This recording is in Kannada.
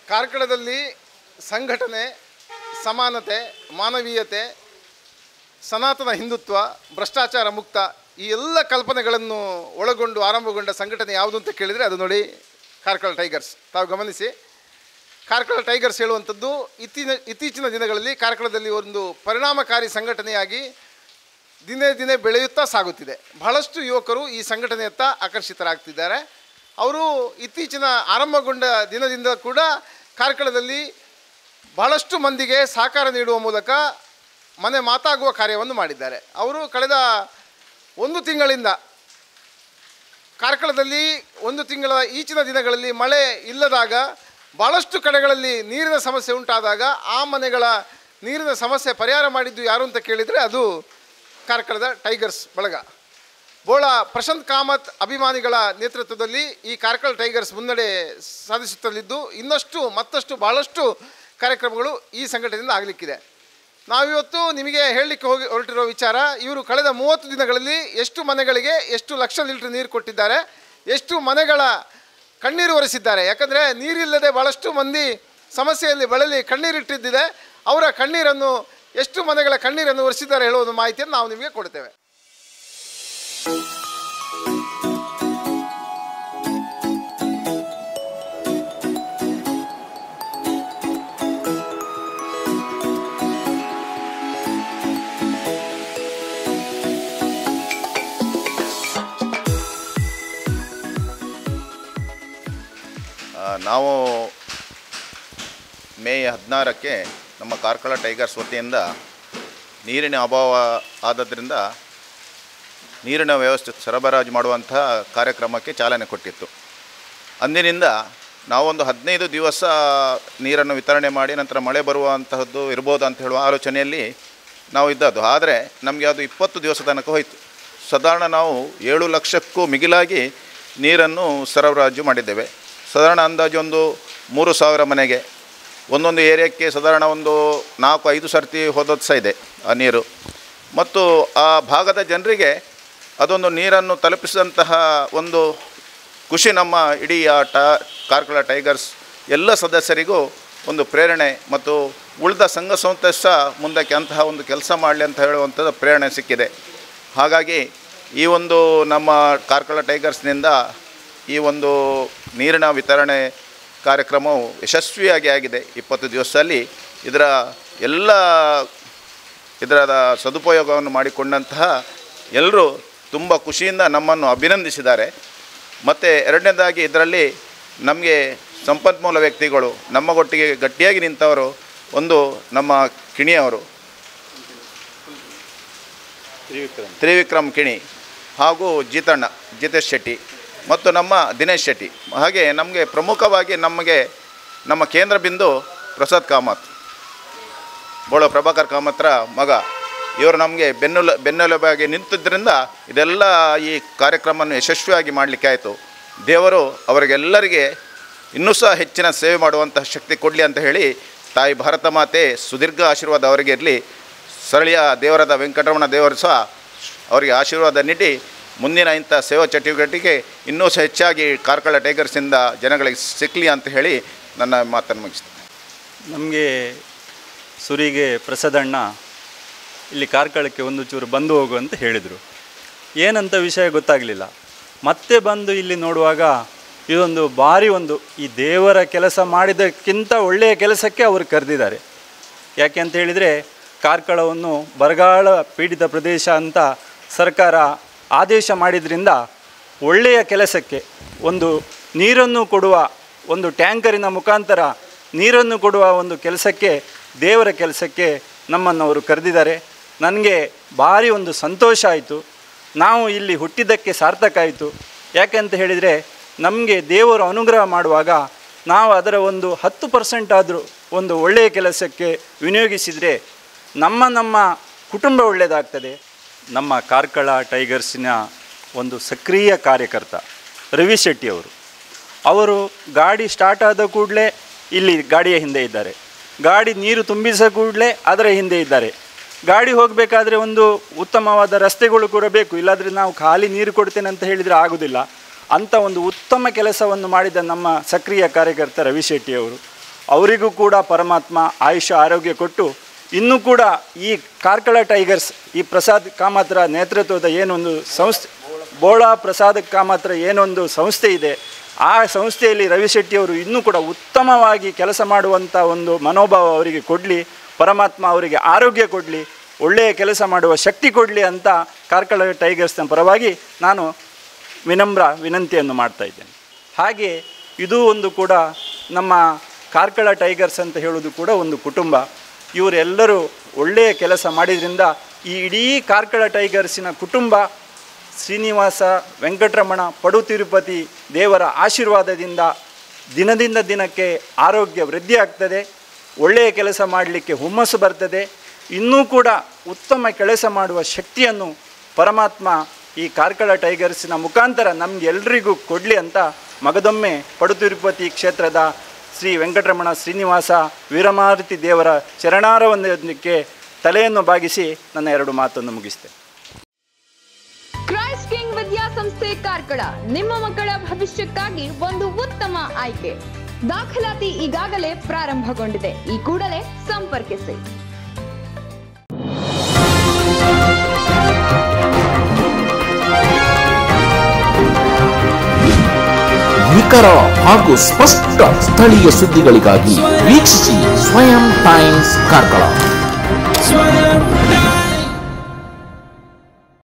ಕಾರ್ಕಳದಲ್ಲಿ ಸಂಘಟನೆ, ಸಮಾನತೆ, ಮಾನವೀಯತೆ, ಸನಾತನ ಹಿಂದುತ್ವ, ಭ್ರಷ್ಟಾಚಾರ ಮುಕ್ತ ಈ ಎಲ್ಲ ಕಲ್ಪನೆಗಳನ್ನು ಒಳಗೊಂಡು ಆರಂಭಗೊಂಡ ಸಂಘಟನೆ ಯಾವುದು ಅಂತ ಕೇಳಿದರೆ ಅದು ನೋಡಿ ಕಾರ್ಕಳ ಟೈಗರ್ಸ್. ತಾವು ಗಮನಿಸಿ, ಕಾರ್ಕಳ ಟೈಗರ್ಸ್ ಹೇಳುವಂಥದ್ದು ಇತ್ತೀಚಿನ ದಿನಗಳಲ್ಲಿ ಕಾರ್ಕಳದಲ್ಲಿ ಒಂದು ಪರಿಣಾಮಕಾರಿ ಸಂಘಟನೆಯಾಗಿ ದಿನೇ ದಿನೇ ಬೆಳೆಯುತ್ತಾ ಸಾಗುತ್ತಿದೆ. ಬಹಳಷ್ಟು ಯುವಕರು ಈ ಸಂಘಟನೆಯತ್ತ ಆಕರ್ಷಿತರಾಗ್ತಿದ್ದಾರೆ. ಅವರು ಇತ್ತೀಚಿನ ಆರಂಭಗೊಂಡ ದಿನದಿಂದ ಕೂಡ ಕಾರ್ಕಳದಲ್ಲಿ ಬಹಳಷ್ಟು ಮಂದಿಗೆ ಸಹಕಾರ ನೀಡುವ ಮೂಲಕ ಮನೆ ಮಾತಾಗುವ ಕಾರ್ಯವನ್ನು ಮಾಡಿದ್ದಾರೆ. ಅವರು ಕಳೆದ ಒಂದು ತಿಂಗಳಿಂದ ಕಾರ್ಕಳದಲ್ಲಿ ಒಂದು ತಿಂಗಳ ಈಚಿನ ದಿನಗಳಲ್ಲಿ ಮಳೆ ಇಲ್ಲದಾಗ ಭಾಳಷ್ಟು ಕಡೆಗಳಲ್ಲಿ ನೀರಿನ ಸಮಸ್ಯೆ ಉಂಟಾದಾಗ ಆ ಮನೆಗಳ ನೀರಿನ ಸಮಸ್ಯೆ ಪರಿಹಾರ ಮಾಡಿದ್ದು ಯಾರು ಅಂತ ಕೇಳಿದರೆ ಅದು ಕಾರ್ಕಳದ ಟೈಗರ್ಸ್ ಬಳಗ. ಬೋಳ ಪ್ರಶಾಂತ್ ಕಾಮತ್ ಅಭಿಮಾನಿಗಳ ನೇತೃತ್ವದಲ್ಲಿ ಈ ಕಾರ್ಕಳ ಟೈಗರ್ಸ್ ಮುನ್ನಡೆ ಸಾಧಿಸುತ್ತಲಿದ್ದು ಮತ್ತಷ್ಟು ಭಾಳಷ್ಟು ಕಾರ್ಯಕ್ರಮಗಳು ಈ ಸಂಘಟನೆಯಿಂದ ಆಗಲಿಕ್ಕಿದೆ. ನಾವಿವತ್ತು ನಿಮಗೆ ಹೇಳಲಿಕ್ಕೆ ಹೊರಟಿರೋ ವಿಚಾರ, ಇವರು ಕಳೆದ 30 ದಿನಗಳಲ್ಲಿ ಎಷ್ಟು ಮನೆಗಳಿಗೆ ಎಷ್ಟು ಲಕ್ಷ ಲೀಟರ್ ನೀರು ಕೊಟ್ಟಿದ್ದಾರೆ, ಎಷ್ಟು ಮನೆಗಳ ಕಣ್ಣೀರು ಒರೆಸಿದ್ದಾರೆ. ಯಾಕಂದರೆ ನೀರಿಲ್ಲದೆ ಭಾಳಷ್ಟು ಮಂದಿ ಸಮಸ್ಯೆಯಲ್ಲಿ ಬಳಲಿ ಕಣ್ಣೀರಿಟ್ಟಿದ್ದಿದೆ. ಅವರ ಕಣ್ಣೀರನ್ನು ಎಷ್ಟು ಮನೆಗಳ ಕಣ್ಣೀರನ್ನು ಒರೆಸಿದ್ದಾರೆ ಹೇಳುವ ಮಾಹಿತಿಯನ್ನು ನಾವು ನಿಮಗೆ ಕೊಡ್ತೇವೆ. ನಾವು ಮೇ 16ಕ್ಕೆ ನಮ್ಮ ಕಾರ್ಕಳ ಟೈಗರ್ಸ್ ವತಿಯಿಂದ ನೀರಿನ ಅಭಾವ ಆದದ್ರಿಂದ ನೀರಿನ ವ್ಯವಸ್ಥೆ ಸರಬರಾಜು ಮಾಡುವಂಥ ಕಾರ್ಯಕ್ರಮಕ್ಕೆ ಚಾಲನೆ ಕೊಟ್ಟಿತ್ತು. ಅಂದಿನಿಂದ ನಾವೊಂದು 15 ದಿವಸ ನೀರನ್ನು ವಿತರಣೆ ಮಾಡಿ ನಂತರ ಮಳೆ ಬರುವಂತಹದ್ದು ಇರ್ಬೋದು ಅಂತ ಹೇಳುವ ಆಲೋಚನೆಯಲ್ಲಿ ನಾವು ಇದ್ದದ್ದು. ಆದರೆ ನಮಗೆ ಅದು 20 ದಿವಸ ತನಕ ಹೋಯಿತು. ಸಾಧಾರಣ ನಾವು 7 ಲಕ್ಷಕ್ಕೂ ಮಿಗಿಲಾಗಿ ನೀರನ್ನು ಸರಬರಾಜು ಮಾಡಿದ್ದೇವೆ. ಸಾಧಾರಣ ಅಂದಾಜು ಒಂದು 3,000 ಮನೆಗೆ, ಒಂದೊಂದು ಏರಿಯಾಕ್ಕೆ ಸಾಧಾರಣ ಒಂದು 4-5 ಸರ್ತಿ ಹೋದದ್ದು ಸಹ ಇದೆ ಆ ನೀರು. ಮತ್ತು ಆ ಭಾಗದ ಜನರಿಗೆ ಅದೊಂದು ನೀರನ್ನು ತಲುಪಿಸಿದಂತಹ ಒಂದು ಖುಷಿ ನಮ್ಮ ಇಡೀ ಕಾರ್ಕಳ ಟೈಗರ್ಸ್ ಎಲ್ಲ ಸದಸ್ಯರಿಗೂ ಒಂದು ಪ್ರೇರಣೆ ಮತ್ತು ಉಳಿದ ಸಂಘ ಸಂಸ್ಥೆ ಸಹ ಮುಂದಕ್ಕೆ ಅಂತಹ ಒಂದು ಕೆಲಸ ಮಾಡಲಿ ಅಂತ ಹೇಳುವಂಥದ್ದು ಪ್ರೇರಣೆ ಸಿಕ್ಕಿದೆ. ಹಾಗಾಗಿ ಈ ಒಂದು ನಮ್ಮ ಕಾರ್ಕಳ ಟೈಗರ್ಸ್ನಿಂದ ಈ ಒಂದು ನೀರಿನ ವಿತರಣೆ ಕಾರ್ಯಕ್ರಮವು ಯಶಸ್ವಿಯಾಗಿ ಆಗಿದೆ. 20 ದಿವಸದಲ್ಲಿ ಇದರ ಸದುಪಯೋಗವನ್ನು ಮಾಡಿಕೊಂಡಂತಹ ಎಲ್ಲರೂ ತುಂಬ ಖುಷಿಯಿಂದ ನಮ್ಮನ್ನು ಅಭಿನಂದಿಸಿದ್ದಾರೆ. ಮತ್ತು ಎರಡನೇದಾಗಿ ಇದರಲ್ಲಿ ನಮಗೆ ಸಂಪನ್ಮೂಲ ವ್ಯಕ್ತಿಗಳು ನಮ್ಮಗೊಟ್ಟಿಗೆ ಗಟ್ಟಿಯಾಗಿ ನಿಂತವರು ಒಂದು ನಮ್ಮ ಕಿಣಿಯವರು ತ್ರಿವಿಕ್ರಮ್ ಕಿಣಿ ಹಾಗೂ ಜಿತೇಶ್ ಶೆಟ್ಟಿ ಮತ್ತು ನಮ್ಮ ದಿನೇಶ್ ಶೆಟ್ಟಿ. ಹಾಗೆ ನಮಗೆ ಪ್ರಮುಖವಾಗಿ ನಮ್ಮ ಕೇಂದ್ರ ಬಿಂದು ಪ್ರಸಾದ್ ಕಾಮತ್, ಬೋಳ ಪ್ರಭಾಕರ್ ಕಾಮತ್ರ ಮಗ, ಇವರು ನಮಗೆ ಬೆನ್ನೆಲುಬಾಗಿ ನಿಂತಿದ್ದರಿಂದ ಇದೆಲ್ಲ ಈ ಕಾರ್ಯಕ್ರಮವನ್ನು ಯಶಸ್ವಿಯಾಗಿ ಮಾಡಲಿಕ್ಕೆ ಆಯಿತು. ದೇವರು ಅವರಿಗೆಲ್ಲರಿಗೆ ಇನ್ನೂ ಸಹ ಹೆಚ್ಚಿನ ಸೇವೆ ಮಾಡುವಂತಹ ಶಕ್ತಿ ಕೊಡಲಿ ಅಂತ ಹೇಳಿ ತಾಯಿ ಭಾರತ ಮಾತೆ ಸುದೀರ್ಘ ಆಶೀರ್ವಾದ ಅವರಿಗೆ ಇರಲಿ. ಸ್ಥಳೀಯ ದೇವರಾದ ವೆಂಕಟರಮಣ ದೇವರು ಸಹ ಅವರಿಗೆ ಆಶೀರ್ವಾದ ನೀಡಿ ಮುಂದಿನ ಇಂಥ ಸೇವಾ ಚಟುವಟಿಕೆ ಇನ್ನೂ ಸಹ ಹೆಚ್ಚಾಗಿ ಕಾರ್ಕಳ ಟೈಗರ್ಸಿಂದ ಜನಗಳಿಗೆ ಸಿಕ್ಕಲಿ ಅಂತ ಹೇಳಿ ನನ್ನ ಮಾತನ್ನು ಮುಗಿಸ್ತೇನೆ. ನಮಗೆ ಸುರಿಗೆ ಪ್ರಸಾದಣ್ಣ ಇಲ್ಲಿ ಕಾರ್ಕಳಕ್ಕೆ ಒಂದು ಚೂರು ಬಂದು ಹೋಗು ಅಂತ ಹೇಳಿದರು. ಏನಂತ ವಿಷಯ ಗೊತ್ತಾಗಲಿಲ್ಲ. ಮತ್ತೆ ಬಂದು ಇಲ್ಲಿ ನೋಡುವಾಗ ಇದೊಂದು ಭಾರಿ ಈ ದೇವರ ಕೆಲಸ ಮಾಡಿದ್ದಕ್ಕಿಂತ ಒಳ್ಳೆಯ ಕೆಲಸಕ್ಕೆ ಅವರು ಕರೆದಿದ್ದಾರೆ. ಯಾಕೆ ಅಂತ ಹೇಳಿದರೆ ಕಾರ್ಕಳವನ್ನು ಬರಗಾಲ ಪೀಡಿತ ಪ್ರದೇಶ ಅಂತ ಸರ್ಕಾರ ಆದೇಶ ಮಾಡಿದ್ರಿಂದ ಒಳ್ಳೆಯ ಕೆಲಸಕ್ಕೆ ಒಂದು ನೀರನ್ನು ಕೊಡುವ ಒಂದು ಟ್ಯಾಂಕರಿನ ಮುಖಾಂತರ ನೀರನ್ನು ಕೊಡುವ ಒಂದು ಕೆಲಸಕ್ಕೆ, ದೇವರ ಕೆಲಸಕ್ಕೆ ನಮ್ಮನ್ನು ಅವರು ಕರೆದಿದ್ದಾರೆ. ನನಗೆ ಭಾರಿ ಸಂತೋಷ ಆಯಿತು. ನಾವು ಇಲ್ಲಿ ಹುಟ್ಟಿದ್ದಕ್ಕೆ ಸಾರ್ಥಕ ಆಯಿತು. ಯಾಕೆಂತ ಹೇಳಿದರೆ ನಮಗೆ ದೇವರು ಅನುಗ್ರಹ ಮಾಡುವಾಗ ನಾವು ಅದರ 10% ಆದರೂ ಒಂದು ಒಳ್ಳೆಯ ಕೆಲಸಕ್ಕೆ ವಿನಿಯೋಗಿಸಿದರೆ ನಮ್ಮ ಕುಟುಂಬ ಒಳ್ಳೆಯದಾಗ್ತದೆ. ನಮ್ಮ ಕಾರ್ಕಳ ಟೈಗರ್ಸಿನ ಒಂದು ಸಕ್ರಿಯ ಕಾರ್ಯಕರ್ತ ರವಿ ಶೆಟ್ಟಿ ಅವರು ಗಾಡಿ ಸ್ಟಾರ್ಟ್ ಆದ ಕೂಡಲೇ ಇಲ್ಲಿ ಗಾಡಿಯ ಹಿಂದೆ ಇದ್ದಾರೆ. ಗಾಡಿ ನೀರು ತುಂಬಿಸ ಕೂಡಲೇ ಅದರ ಹಿಂದೆ ಇದ್ದಾರೆ. ಗಾಡಿ ಹೋಗಬೇಕಾದ್ರೆ ಒಂದು ಉತ್ತಮವಾದ ರಸ್ತೆಗಳು ಕೂಡ ಬೇಕು, ಇಲ್ಲಾಂದರೆ ನಾವು ಖಾಲಿ ನೀರು ಕೊಡ್ತೇನೆ ಅಂತ ಹೇಳಿದರೆ ಆಗೋದಿಲ್ಲ. ಅಂಥ ಒಂದು ಉತ್ತಮ ಕೆಲಸವನ್ನು ಮಾಡಿದ ನಮ್ಮ ಸಕ್ರಿಯ ಕಾರ್ಯಕರ್ತ ರವಿ ಶೆಟ್ಟಿಯವರು ಅವರಿಗೂ ಕೂಡ ಪರಮಾತ್ಮ ಆಯುಷ್ಯ ಆರೋಗ್ಯ ಕೊಟ್ಟು ಇನ್ನೂ ಕೂಡ ಈ ಕಾರ್ಕಳ ಟೈಗರ್ಸ್ ಈ ಪ್ರಸಾದ್ ಕಾಮತ್ರ ನೇತೃತ್ವದ ಏನೊಂದು ಸಂಸ್ಥೆ ಬೋಳಾ ಪ್ರಸಾದ್ ಕಾಮತ್ರ ಏನೊಂದು ಸಂಸ್ಥೆ ಇದೆ, ಆ ಸಂಸ್ಥೆಯಲ್ಲಿ ರವಿಶೆಟ್ಟಿಯವರು ಇನ್ನೂ ಕೂಡ ಉತ್ತಮವಾಗಿ ಕೆಲಸ ಮಾಡುವಂಥ ಒಂದು ಮನೋಭಾವ ಅವರಿಗೆ ಕೊಡಲಿ, ಪರಮಾತ್ಮ ಅವರಿಗೆ ಆರೋಗ್ಯ ಕೊಡಲಿ, ಒಳ್ಳೆಯ ಕೆಲಸ ಮಾಡುವ ಶಕ್ತಿ ಕೊಡಲಿ ಅಂತ ಕಾರ್ಕಳ ಟೈಗರ್ಸ್ನ ಪರವಾಗಿ ನಾನು ವಿನಮ್ರ ವಿನಂತಿಯನ್ನು ಮಾಡ್ತಾ ಇದ್ದೇನೆ. ಹಾಗೆ ಇದು ಒಂದು ಕೂಡ ನಮ್ಮ ಕಾರ್ಕಳ ಟೈಗರ್ಸ್ ಅಂತ ಹೇಳೋದು ಕೂಡ ಒಂದು ಕುಟುಂಬ. ಇವರೆಲ್ಲರೂ ಒಳ್ಳೆಯ ಕೆಲಸ ಮಾಡಿದ್ರಿಂದ ಈ ಇಡೀ ಕಾರ್ಕಳ ಟೈಗರ್ಸಿನ ಕುಟುಂಬ ಶ್ರೀನಿವಾಸ ವೆಂಕಟರಮಣ ಪಡು ತಿರುಪತಿ ದೇವರ ಆಶೀರ್ವಾದದಿಂದ ದಿನದಿಂದ ದಿನಕ್ಕೆ ಆರೋಗ್ಯ ವೃದ್ಧಿ ಆಗ್ತದೆ, ಒಳ್ಳೆಯ ಕೆಲಸ ಮಾಡಲಿಕ್ಕೆ ಹುಮ್ಮಸ್ಸು ಬರ್ತದೆ, ಇನ್ನೂ ಕೂಡ ಉತ್ತಮ ಕೆಲಸ ಮಾಡುವ ಶಕ್ತಿಯನ್ನು ಪರಮಾತ್ಮ ಈ ಕಾರ್ಕಳ ಟೈಗರ್ಸಿನ ಮುಖಾಂತರ ನಮಗೆಲ್ಲರಿಗೂ ಕೊಡಲಿ ಅಂತ ಮಗದೊಮ್ಮೆ ಪಡು ತಿರುಪತಿ ಕ್ಷೇತ್ರದ ಶ್ರೀ ವೆಂಕಟರಮಣ ಶ್ರೀನಿವಾಸ ವೀರಮಾರುತಿ ದೇವರ ಚರಣಾರವೊಂದಕ್ಕೆ ತಲೆಯನ್ನು ಬಾಗಿಸಿ ನನ್ನ 2 ಮಾತನ್ನು ಮುಗಿಸ್ತೇನೆ. ಕ್ರೈಸ್ಟ್ ಕಿಂಗ್ ವಿದ್ಯಾಸಂಸ್ಥೆ ಕಾರ್ಕಳ ನಿಮ್ಮ ಮಕ್ಕಳ ಭವಿಷ್ಯಕ್ಕಾಗಿ ಒಂದು ಉತ್ತಮ ಆಯ್ಕೆ. ದಾಖಲಾತಿ ಈಗಾಗಲೇ ಪ್ರಾರಂಭಗೊಂಡಿದೆ. ಈ ಕೂಡಲೇ ಸಂಪರ್ಕಿಸಿ. ನಿಖರ ಹಾಗೂ ಸ್ಪಷ್ಟ ಸ್ಥಳೀಯ ಸುದ್ದಿಗಳಿಗಾಗಿ ವೀಕ್ಷಿಸಿ ಸ್ವಯಂ ಟೈಮ್ಸ್ ಕಾರ್ಕಳ.